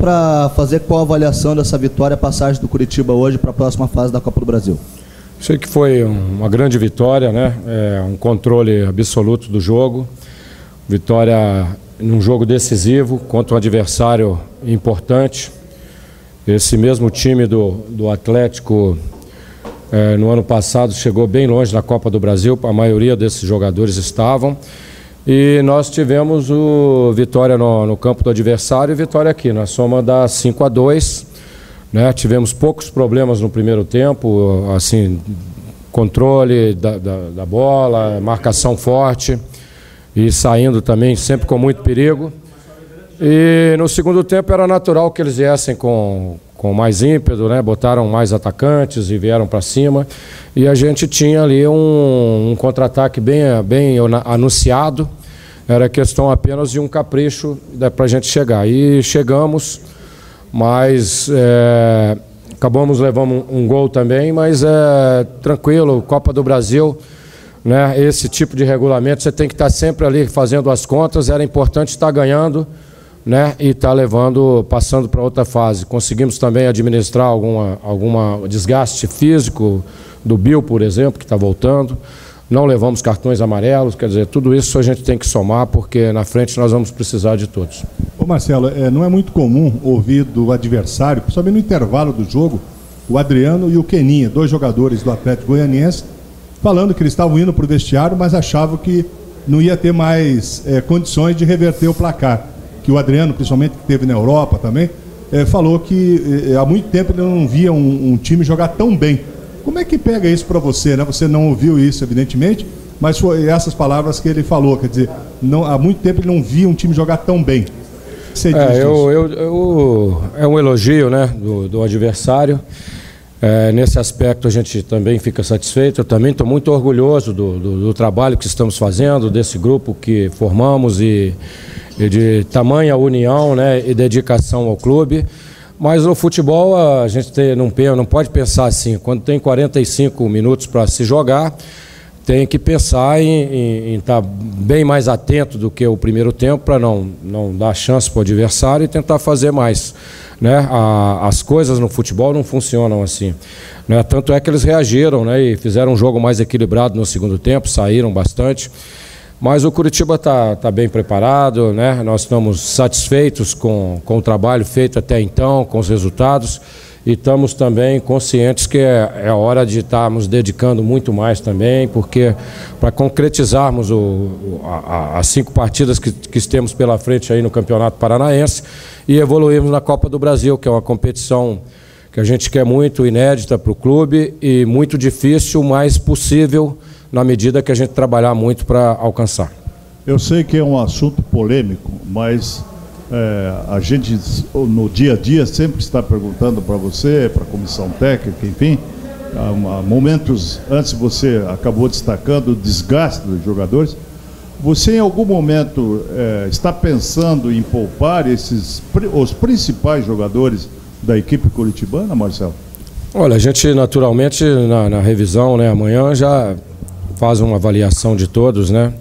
para fazer qual a avaliação dessa vitória, passagem do Curitiba hoje para a próxima fase da Copa do Brasil? Sei que foi uma grande vitória, né? Um controle absoluto do jogo. Vitória num jogo decisivo contra um adversário importante. Esse mesmo time do Atlético, no ano passado, chegou bem longe na Copa do Brasil. A maioria desses jogadores estavam. E nós tivemos vitória no campo do adversário e vitória aqui, na soma da 5-2. Né? Tivemos poucos problemas no primeiro tempo, assim, controle da bola, marcação forte e saindo também sempre com muito perigo. E no segundo tempo era natural que eles viessem com mais ímpeto, né? Botaram mais atacantes e vieram para cima. E a gente tinha ali um contra-ataque bem anunciado. Era questão apenas de um capricho para a gente chegar. E chegamos, mas acabamos levando um gol também, mas tranquilo, Copa do Brasil, né? Esse tipo de regulamento, você tem que estar sempre ali fazendo as contas. Era importante estar ganhando, né? E estar passando para outra fase. Conseguimos também administrar alguma desgaste físico do Bill, por exemplo, que está voltando. Não levamos cartões amarelos, quer dizer, tudo isso a gente tem que somar, porque na frente nós vamos precisar de todos. Ô Marcelo, não é muito comum ouvir do adversário, principalmente no intervalo do jogo, o Adriano e o Queninha, 2 jogadores do Atlético Goianiense, falando que eles estavam indo para o vestiário, mas achavam que não ia ter mais condições de reverter o placar. Que o Adriano, principalmente, que esteve na Europa também, falou que há muito tempo ele não via um time jogar tão bem. Como é que pega isso para você, né? Você não ouviu isso, evidentemente, mas foi essas palavras que ele falou, quer dizer, há muito tempo ele não via um time jogar tão bem. Você diz é um elogio, né, do adversário. Nesse aspecto a gente também fica satisfeito. Eu também estou muito orgulhoso do trabalho que estamos fazendo, desse grupo que formamos e de tamanha união, né, e dedicação ao clube. Mas no futebol a gente não pode pensar assim. Quando tem 45 minutos para se jogar, tem que pensar em estar bem mais atento do que o primeiro tempo, para não dar chance para o adversário e tentar fazer mais. Né? As coisas no futebol não funcionam assim. Né? Tanto é que eles reagiram, né, e fizeram um jogo mais equilibrado no segundo tempo, saíram bastante. Mas o Curitiba está bem preparado, né? Nós estamos satisfeitos com o trabalho feito até então, com os resultados, e estamos também conscientes que é hora de estarmos dedicando muito mais também, porque para concretizarmos as 5 partidas que temos pela frente aí no Campeonato Paranaense e evoluirmos na Copa do Brasil, que é uma competição que a gente quer muito, inédita para o clube e muito difícil, mas possível na medida que a gente trabalhar muito para alcançar. Eu sei que é um assunto polêmico, mas a gente no dia a dia sempre está perguntando para você, para a comissão técnica, enfim, há momentos antes você acabou destacando o desgaste dos jogadores. Você em algum momento está pensando em poupar os principais jogadores da equipe curitibana, Marcelo? Olha, a gente naturalmente na revisão, né, amanhã já faz uma avaliação de todos, né?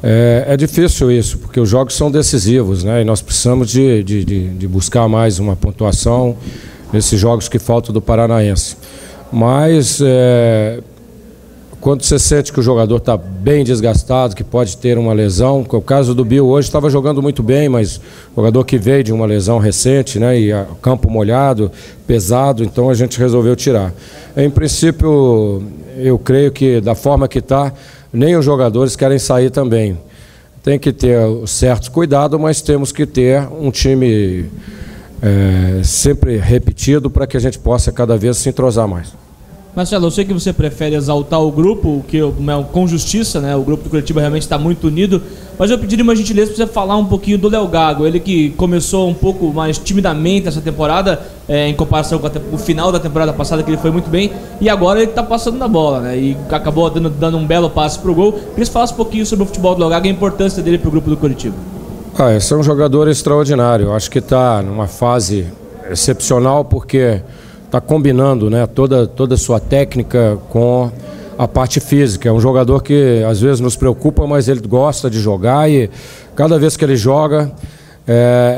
É difícil isso, porque os jogos são decisivos, né? E nós precisamos de buscar mais uma pontuação nesses jogos que faltam do Paranaense. Mas quando você sente que o jogador está bem desgastado, que pode ter uma lesão, o caso do Bill hoje estava jogando muito bem, mas jogador que veio de uma lesão recente, né? E campo molhado, pesado, então a gente resolveu tirar. Em princípio, eu creio que da forma que está, nem os jogadores querem sair também. Tem que ter certo cuidado, mas temos que ter um time sempre repetido para que a gente possa cada vez se entrosar mais. Marcelo, eu sei que você prefere exaltar o grupo, que com justiça, né? O grupo do Curitiba realmente está muito unido, mas eu pediria uma gentileza para você falar um pouquinho do Léo Gago, ele que começou um pouco mais timidamente essa temporada, em comparação com o final da temporada passada, que ele foi muito bem, e agora ele está passando na bola, né? E acabou dando um belo passe para o gol. Queria que você falasse um pouquinho sobre o futebol do Léo Gago e a importância dele para o grupo do Curitiba. Esse é um jogador extraordinário, acho que está numa fase excepcional, porque está combinando, né, toda a sua técnica com a parte física. É um jogador que às vezes nos preocupa, mas ele gosta de jogar e cada vez que ele joga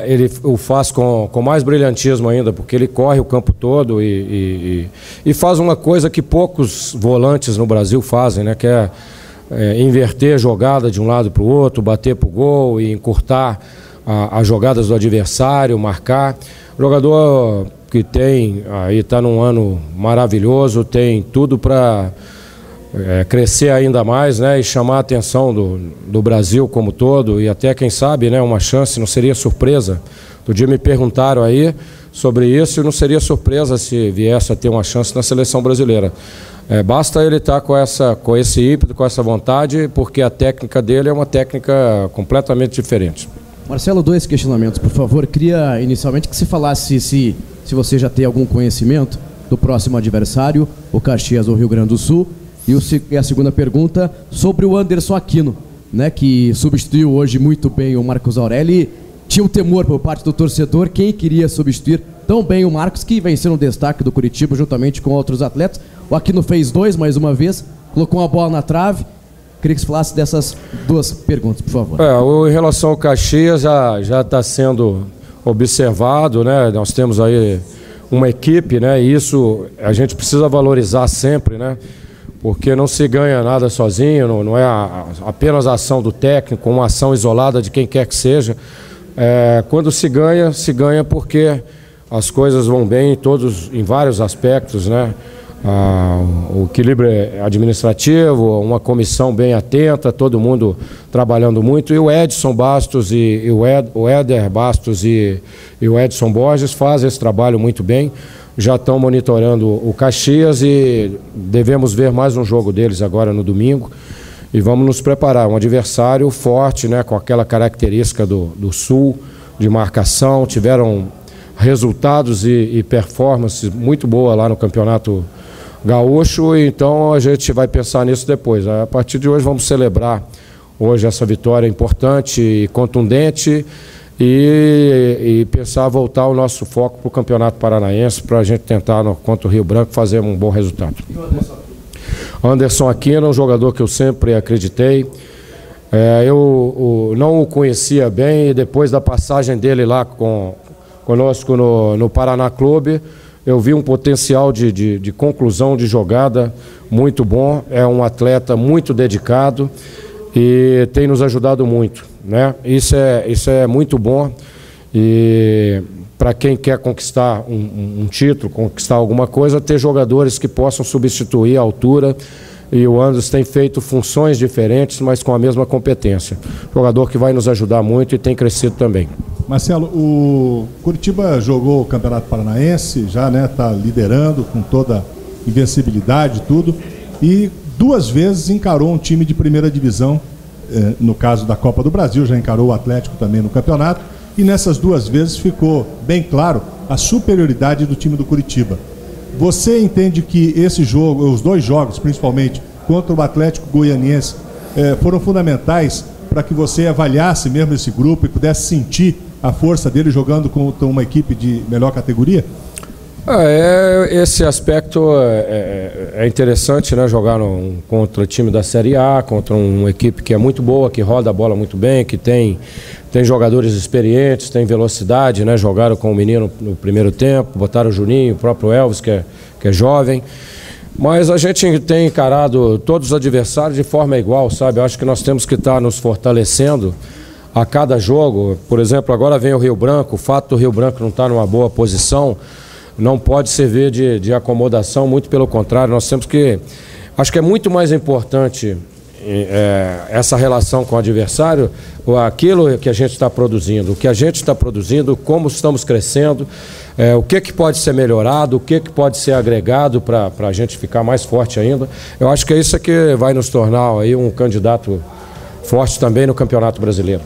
ele o faz com mais brilhantismo ainda, porque ele corre o campo todo e faz uma coisa que poucos volantes no Brasil fazem, né? Que é inverter a jogada de um lado para o outro, bater para o gol e encurtar as jogadas do adversário, marcar. Jogador que está num ano maravilhoso, tem tudo para crescer ainda mais, né, e chamar a atenção do Brasil como todo, e até, quem sabe, né, uma chance, não seria surpresa. Outro dia me perguntaram aí sobre isso, e não seria surpresa se viesse a ter uma chance na seleção brasileira. Basta ele estar com esse ímpeto, com essa vontade, porque a técnica dele é uma técnica completamente diferente. Marcelo, 2 questionamentos, por favor. Queria inicialmente que se falasse se você já tem algum conhecimento do próximo adversário, o Caxias ou Rio Grande do Sul. E a segunda pergunta sobre o Anderson Aquino, né, que substituiu hoje muito bem o Marcos Aureli. Tinha um temor por parte do torcedor, quem queria substituir tão bem o Marcos, que vem sendo um destaque do Curitiba juntamente com outros atletas. O Aquino fez 2 mais uma vez, colocou uma bola na trave. Queria que você falasse dessas 2 perguntas, por favor. Em relação ao Caxias, já está sendo observado, né? Nós temos aí uma equipe, né? E isso a gente precisa valorizar sempre, né? Porque não se ganha nada sozinho, não é apenas a ação do técnico, uma ação isolada de quem quer que seja. Quando se ganha porque as coisas vão bem em vários aspectos, né? O equilíbrio administrativo, uma comissão bem atenta, todo mundo trabalhando muito, e o Edson Bastos e o Éder Bastos e o Edson Borges fazem esse trabalho muito bem. Já estão monitorando o Caxias e devemos ver mais um jogo deles agora no domingo, e vamos nos preparar, um adversário forte, né, com aquela característica do Sul, de marcação, tiveram resultados e performances muito boa lá no Campeonato Gaúcho, então a gente vai pensar nisso depois. A partir de hoje vamos celebrar hoje essa vitória importante e contundente, e pensar voltar o nosso foco para o Campeonato Paranaense, para a gente tentar, contra o Rio Branco, fazer um bom resultado. Anderson Aquino é um jogador que eu sempre acreditei. Eu não o conhecia bem, e depois da passagem dele lá conosco no Paraná Clube, eu vi um potencial de conclusão de jogada muito bom. É um atleta muito dedicado e tem nos ajudado muito, né? Isso é muito bom, e para quem quer conquistar um título, conquistar alguma coisa, ter jogadores que possam substituir a altura, e o Anderson tem feito funções diferentes, mas com a mesma competência. Jogador que vai nos ajudar muito e tem crescido também. Marcelo, o Curitiba jogou o Campeonato Paranaense, já, né, tá liderando com toda invencibilidade e tudo, e 2 vezes encarou um time de primeira divisão, no caso da Copa do Brasil, já encarou o Atlético também no campeonato, e nessas 2 vezes ficou bem claro a superioridade do time do Curitiba. Você entende que esse jogo, os 2 jogos principalmente, contra o Atlético Goianiense, foram fundamentais para que você avaliasse mesmo esse grupo e pudesse sentir a força dele jogando contra uma equipe de melhor categoria? Esse aspecto é interessante, né? Jogar contra o time da Série A, contra uma equipe que é muito boa, que roda a bola muito bem, que tem jogadores experientes, tem velocidade, né? Jogaram com o menino no primeiro tempo, botaram o Juninho, o próprio Elvis, que é jovem. Mas a gente tem encarado todos os adversários de forma igual, sabe? Eu acho que nós temos que estar nos fortalecendo a cada jogo. Por exemplo, agora vem o Rio Branco. O fato do Rio Branco não estar numa boa posição não pode servir de acomodação, muito pelo contrário. Nós temos que... Acho que é muito mais importante essa relação com o adversário, aquilo que a gente está produzindo, o que a gente está produzindo, como estamos crescendo, o que pode ser melhorado, o que pode ser agregado para a gente ficar mais forte ainda. Eu acho que é isso que vai nos tornar aí um candidato forte também no Campeonato Brasileiro.